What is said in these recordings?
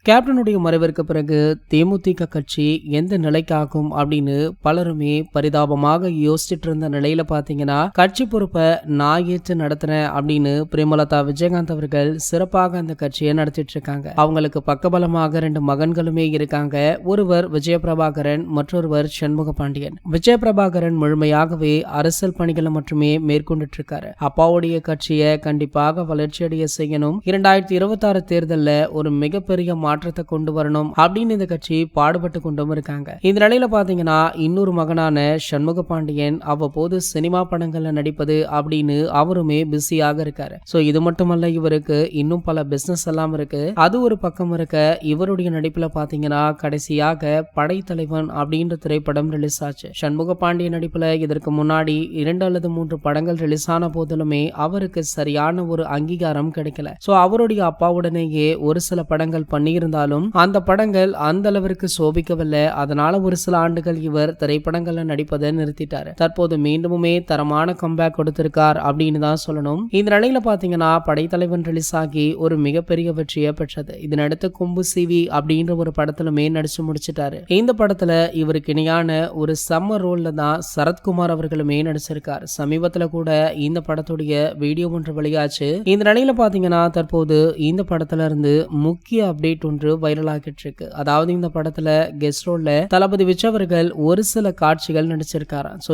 கேப்டனுடைய மறைவிற்கு பிறகு தேமுதிக கட்சி எந்த நிலைக்காகும் அப்படின்னு பலருமே பரிதாபமாக யோசிச்சுட்டு இருந்த நிலையில பாத்தீங்கன்னா, கட்சி பொறுப்பை நான் ஏற்று நடத்துறேன் அப்படின்னு பிரேமலதா விஜயகாந்த் அவர்கள் சிறப்பாக அந்த கட்சியை நடத்திட்டு இருக்காங்க. அவங்களுக்கு பக்கபலமாக 2 மகன்களுமே இருக்காங்க. ஒருவர் விஜயபிரபாகரன், மற்றொருவர் சண்முக பாண்டியன். விஜயபிரபாகரன் முழுமையாகவே அரசியல் பணிகளை மட்டுமே மேற்கொண்டுட்டு இருக்காரு. அப்பாவுடைய கட்சியை கண்டிப்பாக வளர்ச்சியடைய செய்யணும், 2026 தேர்தலில் ஒரு மிகப்பெரிய மாற்றத்தை கொண்டு வரணும் அப்படின்னு இந்த கட்சி பாடுபட்டு கொண்டும் இருக்காங்க. இந்த நிலையில பாத்தீங்கன்னா, இன்னொரு மகனான சண்முக பாண்டியன் அவ்வப்போது சினிமா படங்கள்ல நடிப்பது அப்படின்னு அவருமே பிஸியாக இருக்காரு. சோ இது மட்டுமல்ல, இவருக்கு இன்னும் பல பிசினஸ் எல்லாம் இருக்கு. அது ஒரு பக்கம் இருக்க, இவருடைய நடிப்புல பாத்தீங்கன்னா கடைசியாக படைத்தலைவன் அப்படின்ற திரைப்படம் ரிலீஸ் ஆச்சு. சண்முக பாண்டியன் நடிப்புல இதற்கு முன்னாடி 2 அல்லது 3 படங்கள் ரிலீஸ் ஆன போதிலுமே அவருக்கு சரியான ஒரு அங்கீகாரம் கிடைக்கல. சோ அவருடைய அப்பாவுடனேயே ஒரு சில படங்கள் பண்ணியிருந்தாலும் அந்த படங்கள் அந்த அளவிற்கு சோபிக்கவில்லை. அதனால ஒரு சில ஆண்டுகள் இவர் திரைப்படங்கள்ல நடிப்பதை நிறுத்திட்டாரு. தற்போது மீண்டுமே தரமான கம்பேக் கொடுத்திருக்கார் அப்படின்னு தான் சொல்லணும். இந்த நிலையில பாத்தீங்கன்னா, படைத்தலைவன் ரிலீஸ் ஆகி ஒரு மிகப்பெரிய வெற்றியை பெற்றது. இதனடுத்து கொம்பு சிவி அப்படின்ற ஒரு படத்திலுமே நடிச்சு முடிச்சிட்டாரு. இந்த படத்துல இவருக்கு இணையான ஒரு செம்ம ரோல்ல தான் சரத்குமார் அவர்களுமே நடிச்சிருக்காரு. சமீபத்துல கூட இந்த படத்துடைய வீடியோ ஒன்று வெளியாச்சு. இந்த நிலையில பாத்தீங்கன்னா, தற்போது இந்த படத்துல இருந்து முக்கிய அப்டேட் ஒன்று வைரல் ஆகிட்டு இருக்கு. அதாவது இந்த படத்துல கெஸ்ட் ரோல்ல தளபதி விஜய் அவர்கள் ஒரு சில காட்சிகள் நடிச்சிருக்காரு. சோ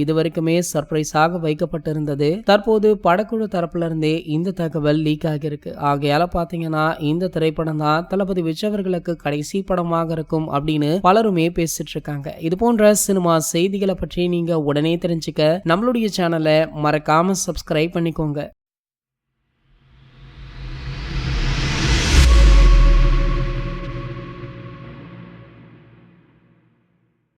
இது வரைக்குமே சர்ப்ரைஸாக வைக்கப்பட்டிருந்தது. தற்போது படக்குழு தரப்புல இருந்தே இந்த தகவல் லீக் ஆகியிருக்கு. ஆகையால பாத்தீங்கன்னா, இந்த திரைப்படம் தான் தளபதி விஜய் அவர்களுக்கு கடைசி படமாக இருக்கும் அப்படின்னு பலருமே பேசிட்டு இருக்காங்க. இது போன்ற சினிமா செய்திகளை பற்றி நீங்க உடனே தெரிஞ்சுக்க நம்மளுடைய சேனலை மறக்காம சப்ஸ்கிரைப் பண்ணிக்கோங்க.